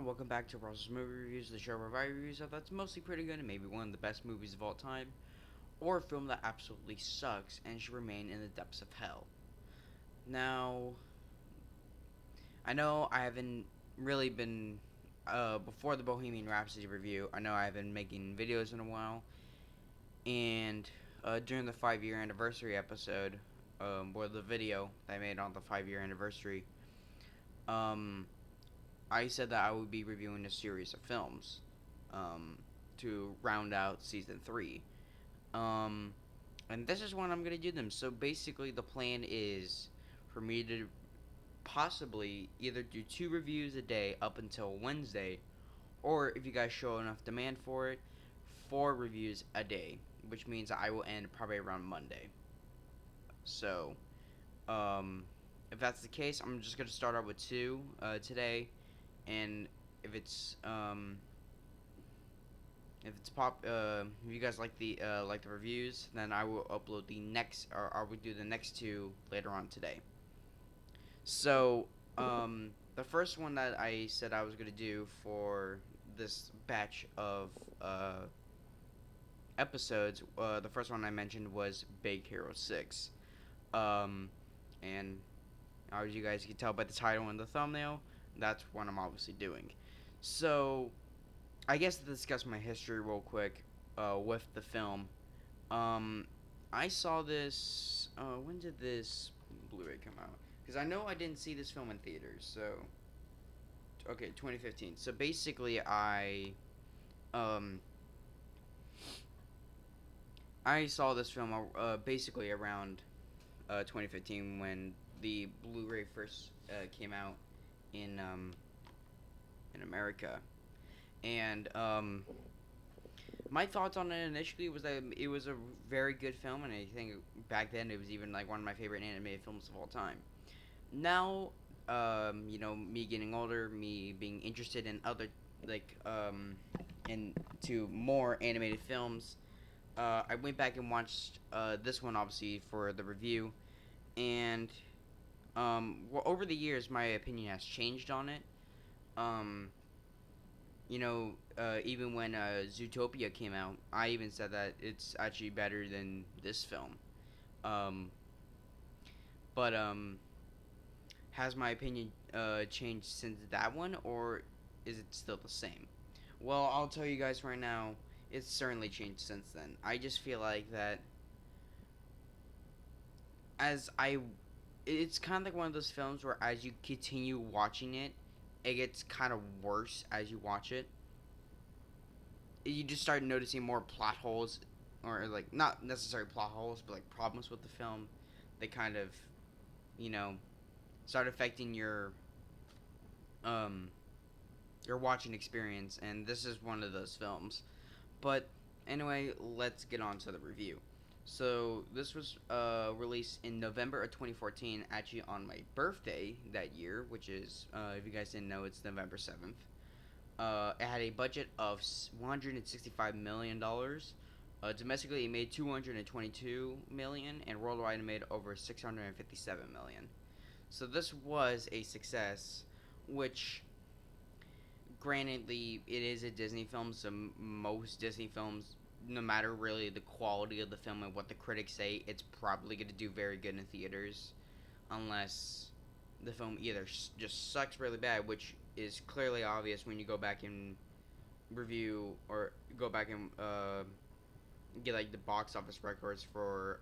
welcome back to Russell's Movie Reviews, the show where I review stuff that's mostly pretty good and maybe one of the best movies of all time, or a film that absolutely sucks and should remain in the depths of hell. Now, I know I haven't really been, before the Bohemian Rhapsody review, I know I haven't been making videos in a while, and during the 5 year anniversary episode, or the video that I made on the 5 year anniversary, um, I said that I would be reviewing a series of films um, to round out season three. Um, and this is when I'm gonna do them. So basically, the plan is for me to possibly either do 2 reviews a day up until Wednesday, or if you guys show enough demand for it, 4 reviews a day, which means I will end probably around Monday. So, um, if that's the case, I'm just gonna start out with two today, and if it's um, if you guys like the reviews, then I will upload the next, or I will do the next two later on today. So, the first one that I said I was gonna do for this batch of episodes, the first one I mentioned was Big Hero 6. Um, and as you guys can tell by the title and the thumbnail, that's what I'm obviously doing. So, I guess to discuss my history real quick with the film. Um, I saw this. When did this Blu-ray come out? Because I know I didn't see this film in theaters. So okay, 2015. So basically, um I saw this film basically around 2015 when the Blu-ray first came out in in America, and my thoughts on it initially was that it was a very good film, and I think back then it was even like one of my favorite animated films of all time. Now, me getting older, me being interested in other like into more animated films, I went back and watched this one obviously for the review, and over the years my opinion has changed on it. Um, even when Zootopia came out, I even said that it's actually better than this film. Um, but has my opinion changed since that one, or is it still the same? Well, I'll tell you guys right now, it's certainly changed since then. I just feel like that as I, it's kind of like one of those films where as you continue watching it, it gets kind of worse as you watch it. You just start noticing more plot holes, or like not necessarily plot holes, but like problems with the film. They kind of, you know, start affecting um your watching experience, and this is one of those films. But anyway, let's get on to the review. So this was released in November of 2014, actually on my birthday that year, which is if you guys didn't know, it's November 7th. It had a budget of $165 million. Domestically, it made 222 million, and worldwide, it made over 657 million. So this was a success, which granted, it is a Disney film, so most Disney films, no matter really the quality of the film and what the critics say, it's probably going to do very good in theaters, unless the film either just sucks really bad, which is clearly obvious when you go back and review or go back and get like the box office records for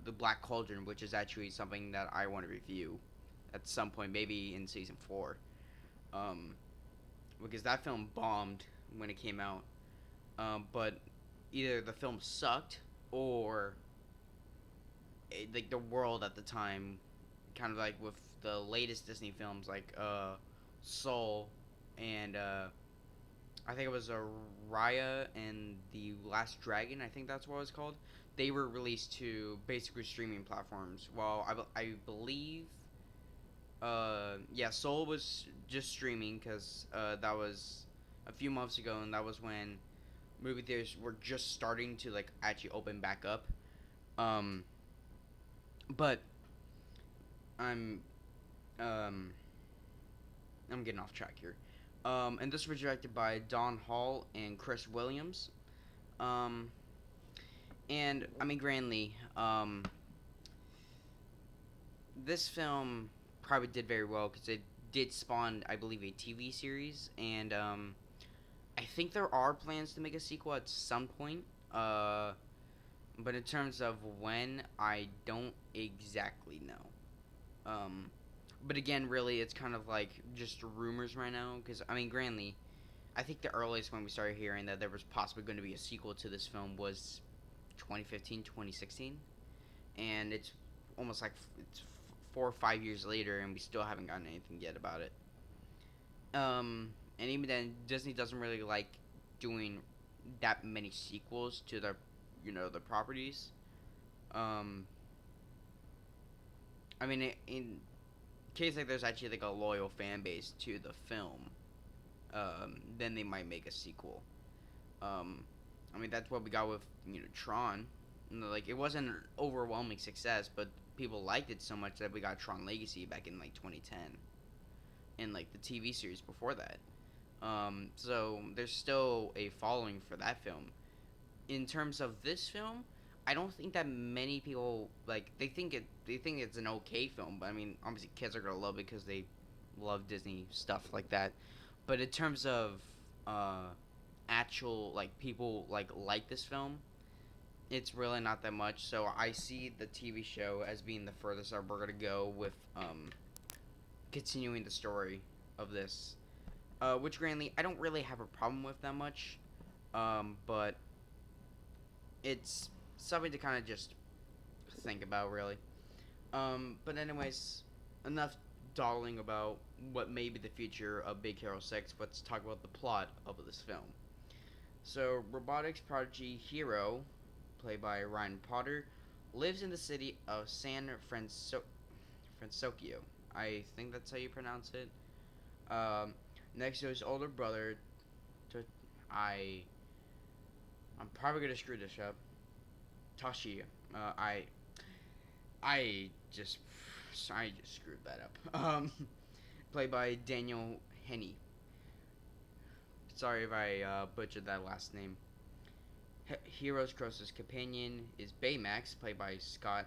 the Black Cauldron, which is actually something that I want to review at some point, maybe in season 4. Um, because that film bombed when it came out. But either the film sucked or like the world at the time, kind of like with the latest Disney films like Soul and I think it was Raya and the Last Dragon. I think that's what it was called. They were released to basically streaming platforms. Well, I believe yeah, Soul was just streaming because that was a few months ago, and that was when movie theaters were just starting to like actually open back up. Um, but I'm um I'm getting off track here. And this was directed by Don Hall and Chris Williams. Um, and I mean, grandly, this film probably did very well because it did spawn, I believe, a TV series, and I think there are plans to make a sequel at some point. Uh, but in terms of when, I don't exactly know. But again, really, it's kind of like just rumors right now. Because I mean, grandly, I think the earliest when we started hearing that there was possibly going to be a sequel to this film was 2015, 2016, and it's almost like it's 4 or 5 years later, and we still haven't gotten anything yet about it. And even then, Disney doesn't really like doing that many sequels to their, the properties. Um, I mean, in case like there's actually like a loyal fan base to the film, then they might make a sequel. Um, I mean, that's what we got with Tron. Like it wasn't an overwhelming success, but people liked it so much that we got Tron Legacy back in like 2010, and like the TV series before that. So there's still a following for that film. In terms of this film, I don't think that many people like they think it's an okay film, but I mean obviously kids are gonna love it because they love Disney stuff like that. But in terms of uh, actual like people like this film, it's really not that much. So I see the TV show as being the furthest that we're gonna go with continuing the story of this. Which grandly I don't really have a problem with that much. But it's something to kind of just think about, really. But anyways, enough dawdling about what may be the future of Big Hero 6. Let's talk about the plot of this film. So, robotics prodigy Hero, played by Ryan Potter, lives in the city of Fransokyo. I think that's how you pronounce it. Um, Next to his older brother, to, I I'm probably gonna screw this up. Tashi. Uh, I I just I just screwed that up. Played by Daniel Henney. Sorry if I butchered that last name. Hero's closest companion is Baymax, played by Scott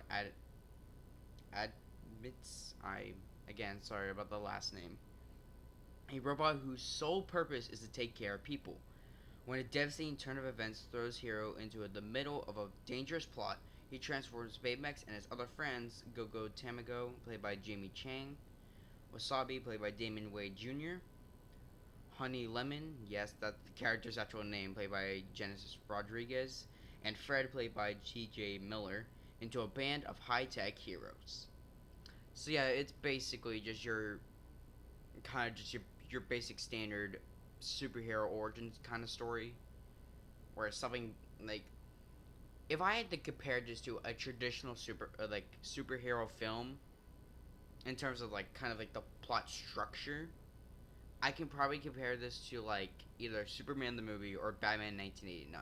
Admits. I again sorry about the last name. A robot whose sole purpose is to take care of people. When a devastating turn of events throws Hero into the middle of a dangerous plot, he transforms Baymax and his other friends, Gogo Tamago, played by Jamie Chang, Wasabi, played by Damon Wade Jr., Honey Lemon, yes, that's the character's actual name, played by Genesis Rodriguez, and Fred, played by T.J. Miller, into a band of high-tech heroes. So yeah, it's basically just your kind of just your basic standard superhero origins kind of story, where it's something like if I had to compare this to a traditional superhero film in terms of like kind of like the plot structure, I can probably compare this to like either Superman the movie or Batman 1989,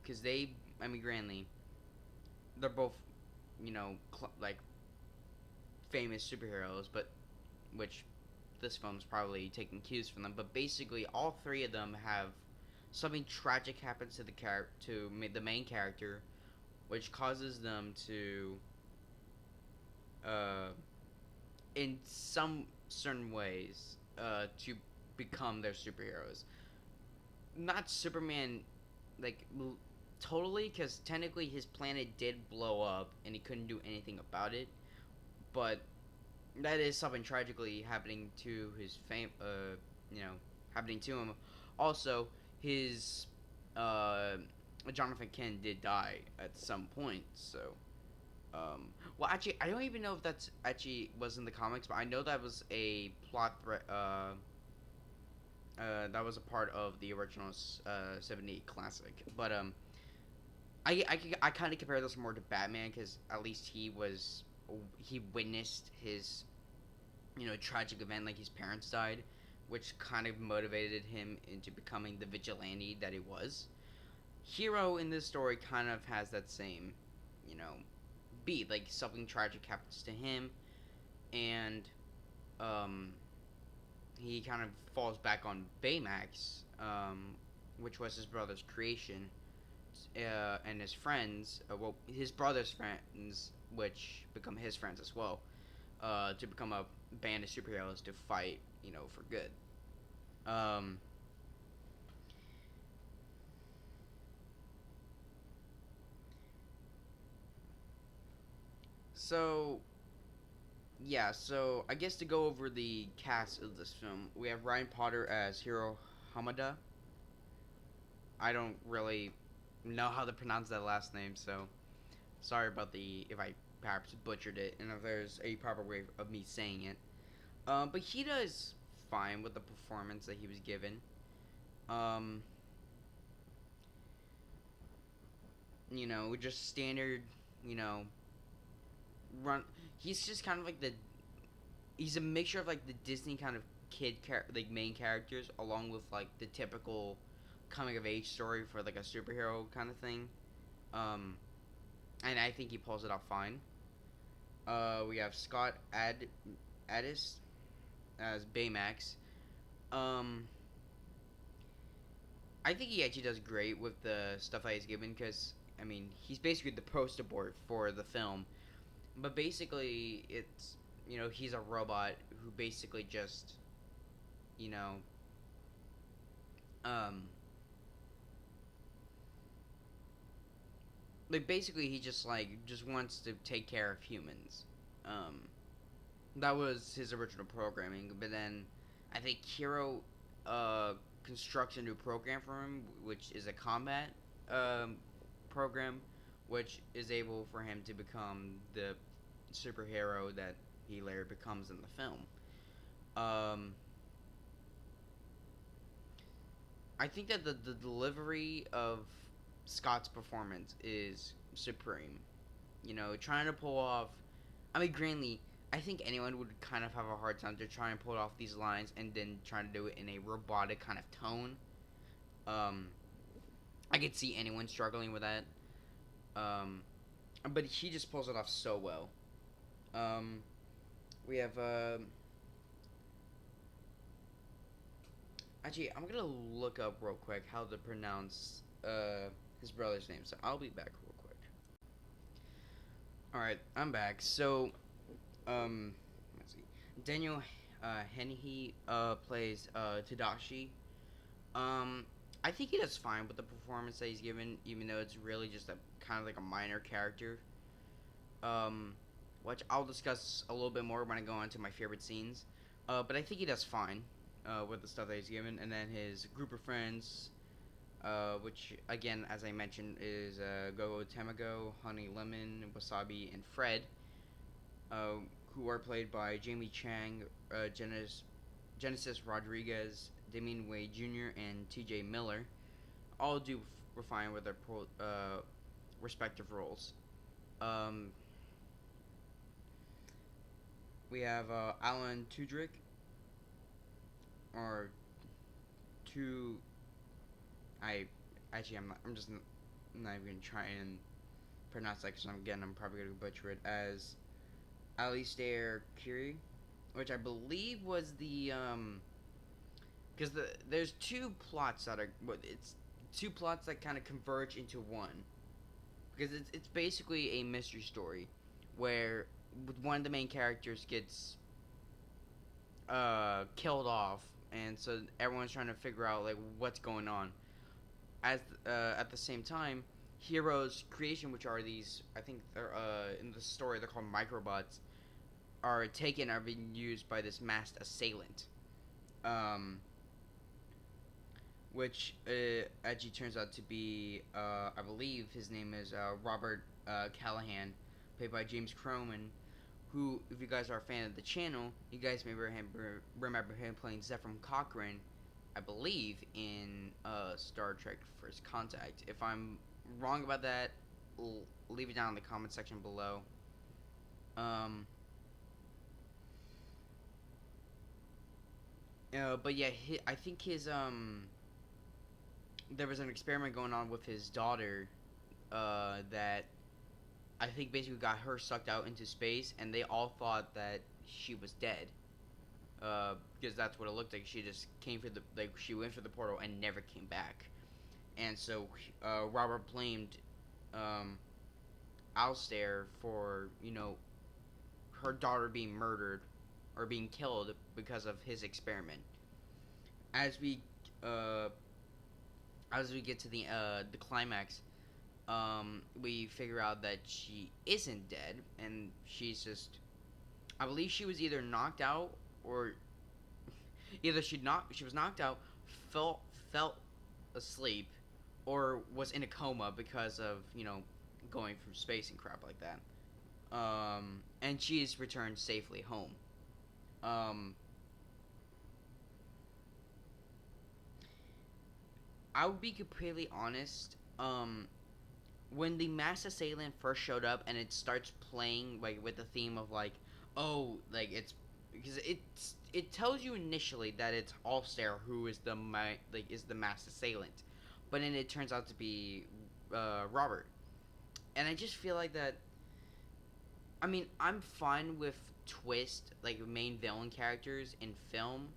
because I mean, grandly, they're both, like famous superheroes, but which this film's probably taking cues from them. But basically, all three of them have something tragic happens to the main character, which causes them to, uh, in some certain ways, to become their superheroes. Not Superman, like totally, because technically his planet did blow up and he couldn't do anything about it. But that is something tragically happening to his fame. You know, happening to him. Also, his uh, Jonathan Kent did die at some point. So, well, actually, I don't even know if that's actually was in the comics, but I know that was a plot threat. That was a part of the original 78 classic. But I kind of compare this more to Batman because at least he witnessed his tragic event like his parents died, which kind of motivated him into becoming the vigilante that he was. Hero in this story kind of has that same you know beat, like something tragic happens to him, and um he kind of falls back on Baymax, which was his brother's creation, and his friends, well, his brother's friends, which become his friends as well, to become a band of superheroes to fight, for good. Um, so yeah, so I guess to go over the cast of this film, we have Ryan Potter as Hiro Hamada. I don't really know how to pronounce that last name, so sorry about the if I perhaps butchered it, and if there's a proper way of me saying it. But he does fine with the performance that he was given. Um, just standard, you know, run. He's just kind of like he's a mixture of like the Disney kind of like main characters, along with like the typical coming of age story for like a superhero kind of thing. Um, and I think he pulls it off fine. We have Scott Addis as Baymax. Um, I think he actually does great with the stuff that he's given because I mean he's basically the poster board for the film. But basically, it's he's a robot who basically just you know um like basically he just wants to take care of humans. Um, that was his original programming, but then I think Hero uh constructs a new program for him, which is a combat um program, which is able for him to become the superhero that he later becomes in the film. Um, I think that the delivery of Scott's performance is supreme. Trying to pull off. I mean, Granley, I think anyone would kind of have a hard time to try and pull off these lines and then trying to do it in a robotic kind of tone. Um, I could see anyone struggling with that. Um, but he just pulls it off so well. Um, we have actually, I'm gonna look up real quick how to pronounce his brother's name. So I'll be back real quick. All right, I'm back. So let's see. Daniel Hennihe plays Tadashi. Um, I think he does fine with the performance that he's given, even though it's really just a kind of like a minor character. Um, which I'll discuss a little bit more when I go on to my favorite scenes. But I think he does fine with the stuff that he's given, and then his group of friends, which again, as I mentioned, is Gogo Tamago, Honey Lemon, Wasabi, and Fred, uh, who are played by Jamie Chang, Genesis Rodriguez, Damian Wade Jr., and T.J. Miller. All do refine with their respective roles. Um, we have Alan Tudyk, or two. I'm just not even gonna try and pronounce that because I'm probably gonna butcher it as Alistair Curie, which I believe was because there's two plots that are it's two plots that kind of converge into one because it's basically a mystery story where one of the main characters gets killed off, and so everyone's trying to figure out like what's going on. As at the same time, Heroes creation, which are these, I think they're in the story they're called microbots, are taken are being used by this masked assailant. Um, which actually turns out to be, I believe his name is Robert Callahan, played by James Croman, who, if you guys are a fan of the channel, you guys may remember him playing Zephram Cochrane, I believe, in Star Trek First Contact. If I'm wrong about that, leave it down in the comment section below. Um, but yeah, I think his there was an experiment going on with his daughter, that I think basically got her sucked out into space, and they all thought that she was dead. because that's what it looked like. She just came for the she went for the portal and never came back. And so Robert blamed um, Alistair for her daughter being murdered or being killed because of his experiment. As we uh, as we get to the climax, we figure out that she isn't dead, and she's just. I believe she was either knocked out or either she was knocked out, felt asleep, or was in a coma because of going through space and crap like that. And she's returned safely home. Um, I would be completely honest. When the mass assailant first showed up and it starts playing like with the theme of like, oh, like it's because it tells you initially that it's Allstar who is is the mass assailant, but then it turns out to be Robert, and I just feel like that. I mean, I'm fine with twist like main villain characters in film.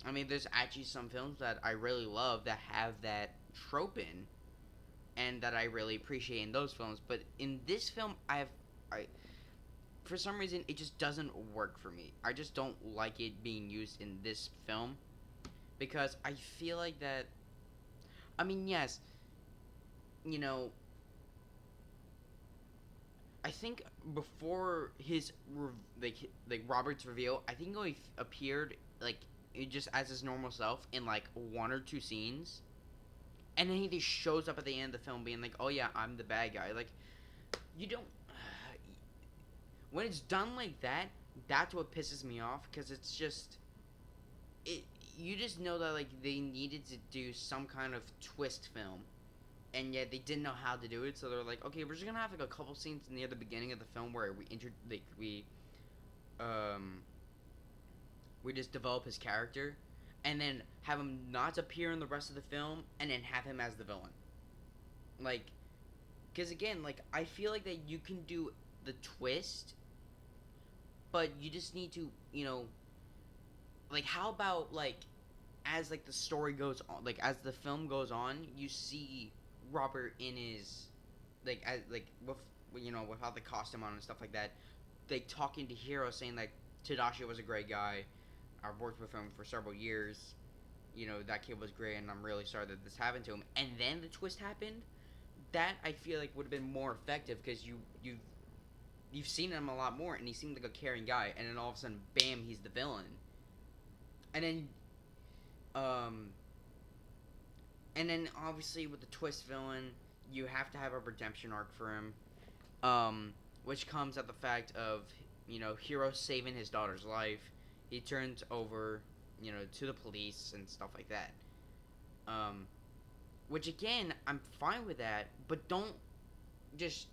I mean, there's actually some films that I really love that have that trope in, and that I really appreciate in those films. But in this film, I for some reason it just doesn't work for me. I just don't like it being used in this film because I feel like that. I mean, yes, you know, I think before his like Robert's reveal, I think he only appeared like just as his normal self in like one or two scenes, and then he just shows up at the end of the film being like, "Oh yeah, I'm the bad guy." Like you don't. When it's done like that, that's what pisses me off because it's just it. You just know that like they needed to do some kind of twist film, and yet they didn't know how to do it. So they're like, okay, we're just gonna have like a couple scenes near the beginning of the film where um we just develop his character, and then have him not appear in the rest of the film, and then have him as the villain. Like, because again, like I feel like that you can do the twist, but you just need to, like how about like as like the story goes on, like as the film goes on, you see Robert in his like as like without the costume on and stuff like that, like talking to Hiro saying like Tadashi was a great guy. I've worked with him for several years. That kid was great, and I'm really sorry that this happened to him. And then the twist happened. That I feel like would have been more effective because you've seen him a lot more, and he seemed like a caring guy. And then all of a sudden, bam, he's the villain. And then, um, obviously with the twist villain, you have to have a redemption arc for him, which comes at the fact of Hiro saving his daughter's life. He turns over, to the police and stuff like that. Um, which again, I'm fine with that, but just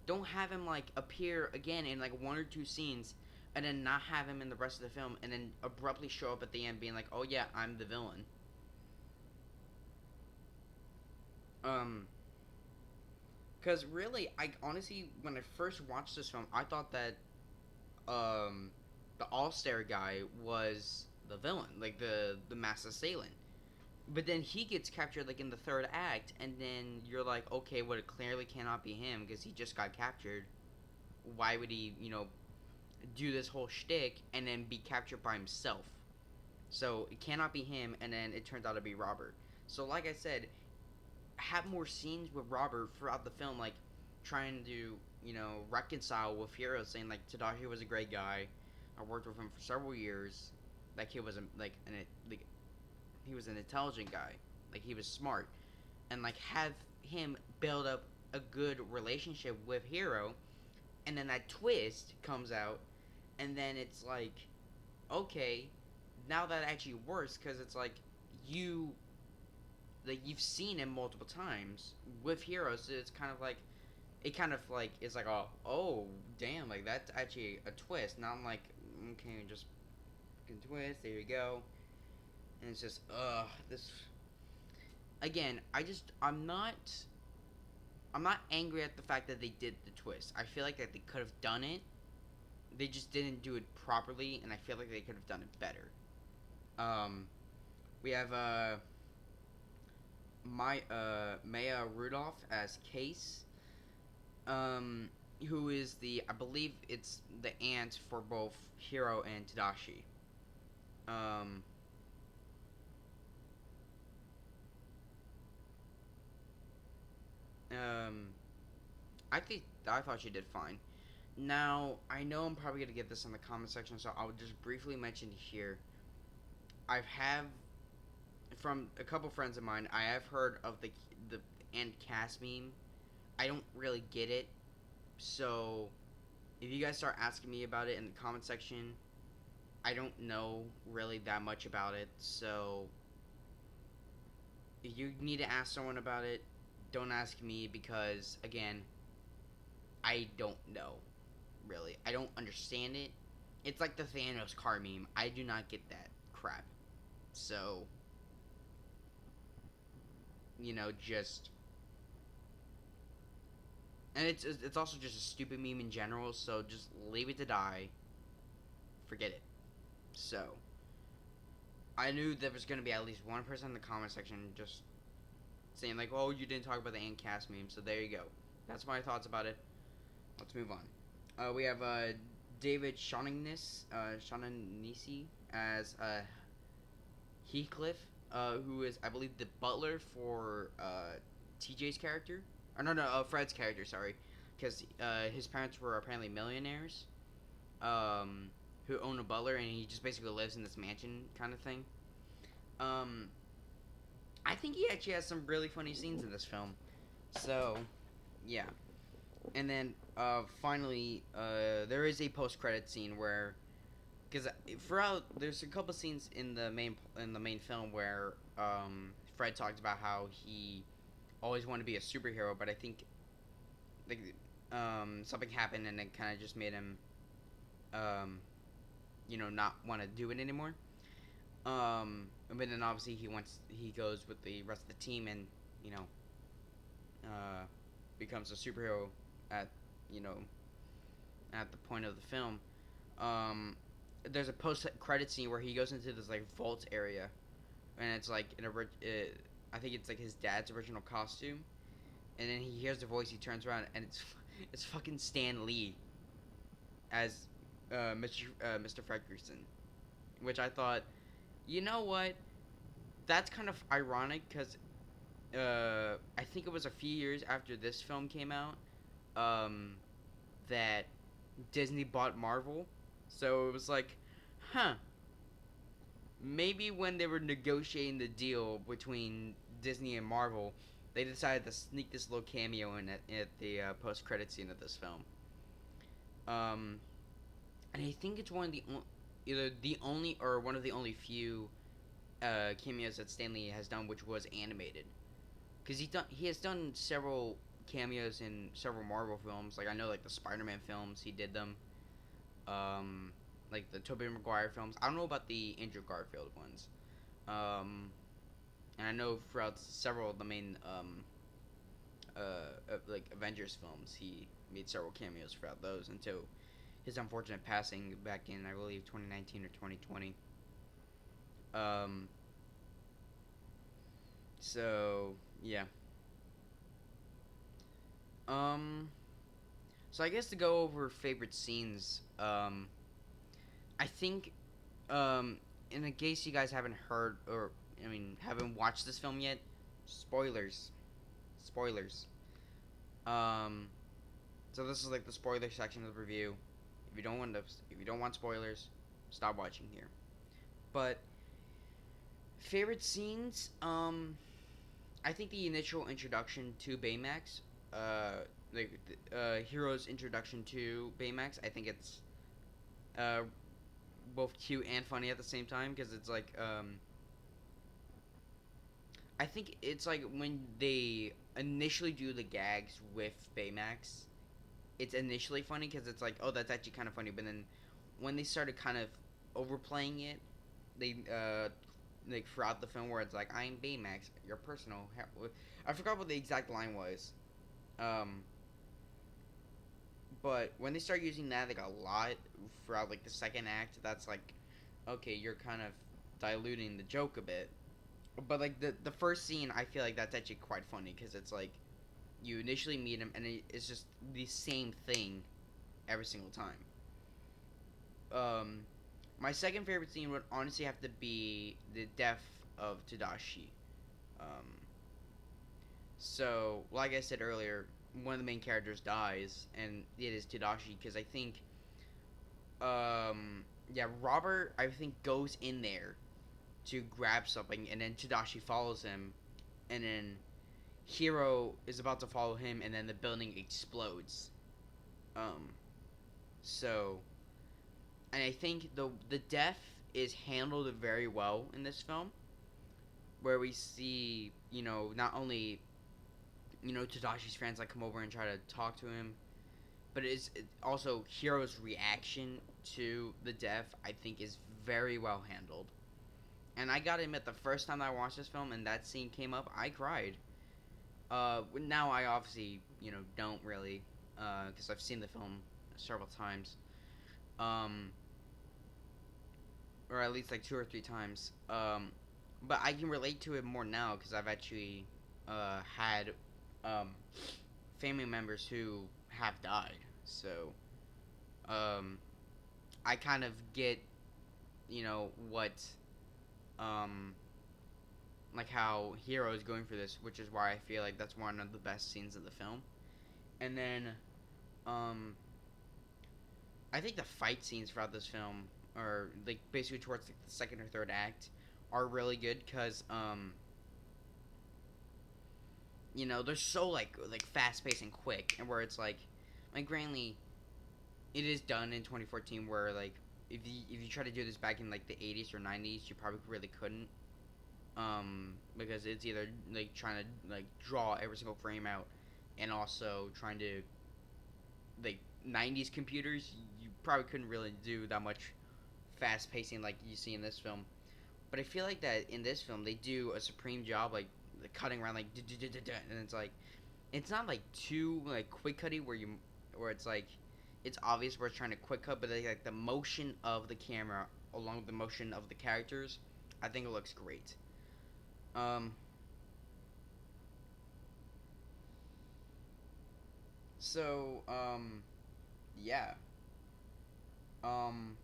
don't have him like appear again in like one or two scenes, and then not have him in the rest of the film, and then abruptly show up at the end being like, "Oh yeah, I'm the villain." Um, because really, I honestly, when I first watched this film, I thought that the All Star guy was the villain, like the mass assailant. But then he gets captured like in the third act, and then you're like, okay, well it clearly cannot be him because he just got captured. Why would he, do this whole shtick and then be captured by himself? So it cannot be him, and then it turns out to be Robert. So like I said, have more scenes with Robert throughout the film, like trying to reconcile with Hiro, saying like Tadashi was a great guy. I worked with him for several years. That kid was like he was an intelligent guy. Like he was smart, and like have him build up a good relationship with Hiro, and then that twist comes out, and then it's like, okay, now that actually works because it's you you've seen him multiple times with Hiro, so it's kind of like it kind of like is like oh damn, like that's actually a twist. Now I'm like, okay, just can twist, there you go. And it's just this again, I'm not angry at the fact that they did the twist. I feel like that they could have done it. They just didn't do it properly, and I feel like they could have done it better. Um, we have Maya Rudolph as Case, um, who is I believe it's the aunt for both Hiro and Tadashi. Um, um, I thought she did fine. Now I know I'm probably gonna get this in the comment section, so I'll just briefly mention here. I've have from a couple friends of mine. I have heard of the and cast meme. I don't really get it, so if you guys start asking me about it in the comment section, I don't know really that much about it. So if you need to ask someone about it, don't ask me because again, I don't know really. I don't understand it. It's like the Thanos car meme. I do not get that crap. So, just and it's also just a stupid meme in general, so just leave it to die. Forget it. So, I knew there was going to be at least one person in the comment section just saying like, "Oh, you didn't talk about the Ant Cast meme." So there you go. That's my thoughts about it. Let's move on. We have David Shaughnessy as Heathcliff, who is I believe the butler for TJ's character. Or no, Fred's character. Sorry, because his parents were apparently millionaires, um, who own a butler, and he just basically lives in this mansion kind of thing. Um, I think he actually has some really funny scenes in this film. So, yeah. And then finally, there is a post-credit scene where, because throughout there's a couple scenes in the main film where Fred talked about how he always wanted to be a superhero, but I think like something happened and it kind of just made him um, not want to do it anymore. But then obviously he goes with the rest of the team and you know uh, becomes a superhero at you know at the point of the film. Um, there's a post credit scene where he goes into this like vault area, and it's like I think it's like his dad's original costume, and then he hears the voice. He turns around and it's fucking Stan Lee as Mr. Fredrickson, which I thought, you know what, that's kind of ironic because I think it was a few years after this film came out um, that Disney bought Marvel, so it was like, huh, maybe when they were negotiating the deal between Disney and Marvel, they decided to sneak this little cameo in at the post-credit scene of this film. Um, and I think it's either the only or one of the only few cameos that Stanley has done, which was animated. Because he has done several cameos in several Marvel films. Like I know, like the Spider-Man films, he did them. Um, like the Tobey Maguire films. I don't know about the Andrew Garfield ones. Um, and I know throughout several of the main like Avengers films, he made several cameos throughout those until his unfortunate passing back in I believe 2019 or 2020. Um, so yeah. Um, so I guess to go over favorite scenes, I think, um, in case you guys haven't heard or I mean haven't watched this film yet, spoilers, spoilers. Um, so this is like the spoiler section of the review. If you don't want spoilers, stop watching here. But favorite scenes, I think the initial introduction to Baymax, like Hero's introduction to Baymax, I think it's uh both cute and funny at the same time because it's like I think it's like when they initially do the gags with Baymax, it's initially funny because it's like, oh, that's actually kind of funny, but then when they started kind of overplaying it, they like throughout the film where it's like, I'm Baymax, your personal. I forgot what the exact line was, um, but when they start using that like a lot throughout like the second act, that's like, okay, you're kind of diluting the joke a bit. But like the first scene, I feel like that's actually quite funny because it's like you initially meet him and it's just the same thing every single time. Um, my second favorite scene would honestly have to be the death of Tadashi. Um, so, like I said earlier, one of the main characters dies, and it is Tadashi because I think, yeah, Robert I think goes in there to grab something, and then Tadashi follows him, and then Hiro is about to follow him, and then the building explodes. Um, so, and I think the death is handled very well in this film, where we see not only Tadashi's friends like come over and try to talk to him, but also Hiro's reaction to the death. I think is very well handled. And I gotta admit, the first time I watched this film and that scene came up, I cried. Now I obviously don't really, because I've seen the film several times, um, or at least like two or three times. But I can relate to it more now because I've actually had um, family members who have died. So um, I kind of get what um, like how Hero is going for this, which is why I feel like that's one of the best scenes of the film. And then um, I think the fight scenes throughout this film, or like basically towards like, the second or third act, are really good because they're so like fast paced and quick, and where it's like granted, it is done in 2014, where like if you try to do this back in like the 80s or 90s, you probably really couldn't, because it's either like trying to like draw every single frame out, and also trying to like 90s computers, you probably couldn't really do that much fast pacing like you see in this film. But I feel like that in this film they do a supreme job, like cutting around like and it's like it's not like too like quick cutty where it's like it's obvious where it's trying to quick cut, but like the motion of the camera along with the motion of the characters, I think it looks great. Um, so yeah. Um,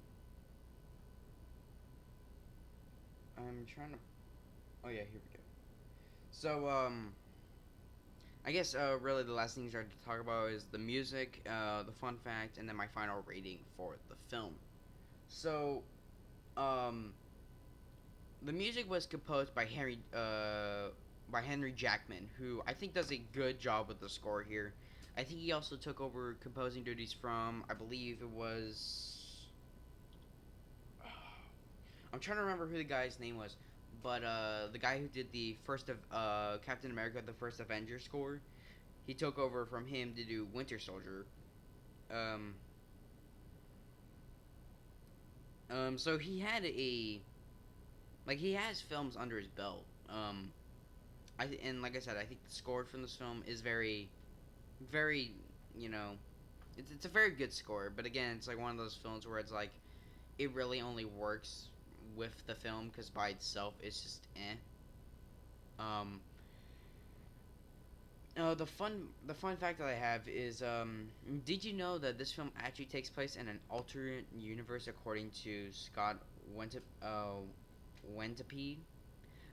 I'm trying to. Oh yeah, here we go. So I guess really the last things I have to talk about is the music, the fun fact, and then my final rating for the film. So, um, the music was composed by Henry Jackman, who I think does a good job with the score here. I think he also took over composing duties from, I believe it was. I'm trying to remember who the guy's name was, but the guy who did the first of Captain America, the first Avenger score, he took over from him to do Winter Soldier. Um, so he had he has films under his belt. And like I said, I think the score from this film is very, very, you know, it's a very good score. But again, it's like one of those films where it's like it really only works with the film because by itself it's just eh. Um, the fun fact that I have is did you know that this film actually takes place in an alternate universe according to Scott Wentapede?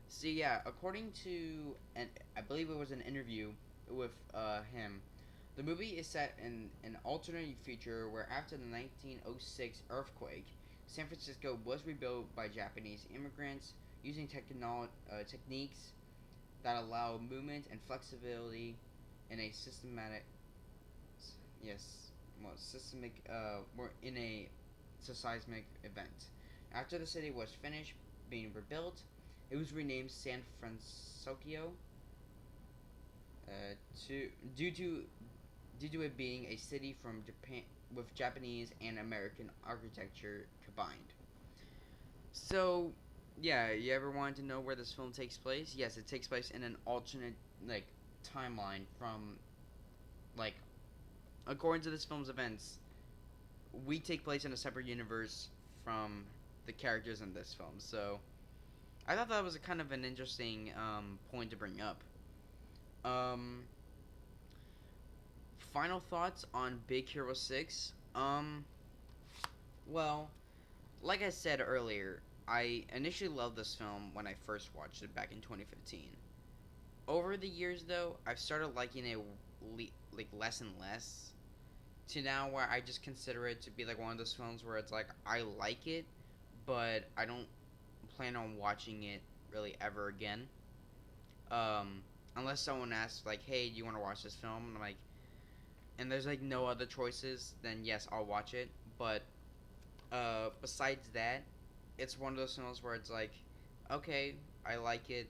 So yeah, according to I believe it was an interview with him, the movie is set in an alternate future where after the 1906 earthquake, San Francisco was rebuilt by Japanese immigrants using techniques that allow movement and flexibility in a systematic, yes, well, systemic, or in a seismic event. After the city was finished being rebuilt, it was renamed San Francisco uh, to due to due to it being a city from Japan with Japanese and American architecture combined. So, yeah, you ever wanted to know where this film takes place? Yes, it takes place in an alternate like timeline from like according to this film's events, we take place in a separate universe from the characters in this film. So, I thought that was a kind of an interesting point to bring up. Um, Final thoughts on Big Hero 6. Well, like I said earlier, I initially loved this film when I first watched it back in 2015. Over the years, though, I've started liking it like less and less to now where I just consider it to be like one of those films where it's like I like it, but I don't plan on watching it really ever again. Um, Unless someone asks like, "Hey, do you want to watch this film?" And I'm like, and there's like no other choices, then yes, I'll watch it. But besides that, it's one of those films where it's like, okay, I like it.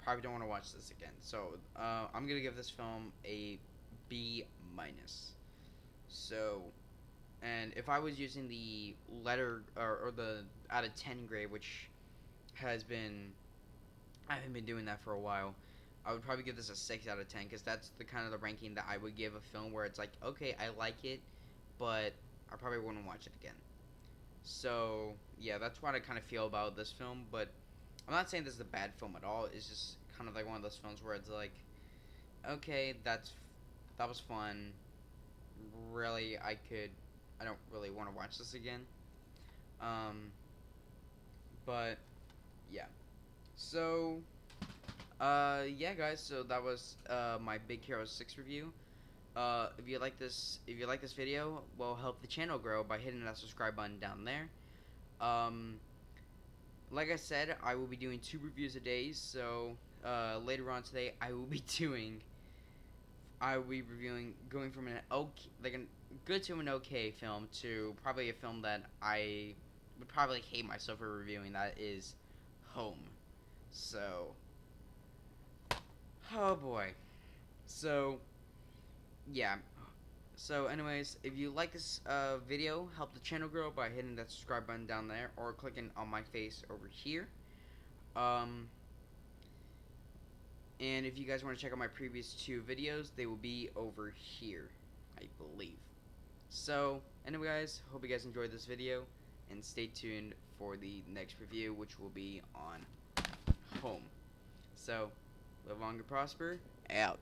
Probably don't want to watch this again. So I'm gonna give this film a B minus. So, and if I was using the letter or the out of 10 grade, which has been I haven't been doing that for a while, I would probably give this a 6 out of 10 because that's the kind of the ranking that I would give a film where it's like, okay, I like it, but I probably wouldn't watch it again. So yeah, that's what I kind of feel about this film. But I'm not saying this is a bad film at all. It's just kind of like one of those films where it's like, okay, that was fun. Really, I don't really want to watch this again. Um, but yeah. So yeah, guys. So that was my Big Hero 6 review. If you like this video, well, help the channel grow by hitting that subscribe button down there. Um, like I said, I will be doing 2 reviews a day. So later on today, I will be reviewing going from an okay, like a good to an okay film to probably a film that I would probably hate myself for reviewing. That is Home. So, oh boy. So, yeah. So, anyways, if you like this video, help the channel grow by hitting that subscribe button down there or clicking on my face over here. Um, and if you guys want to check out my previous 2 videos, they will be over here, I believe. So, anyway, guys, hope you guys enjoyed this video, and stay tuned for the next review, which will be on Home. So, live long and prosper. Out.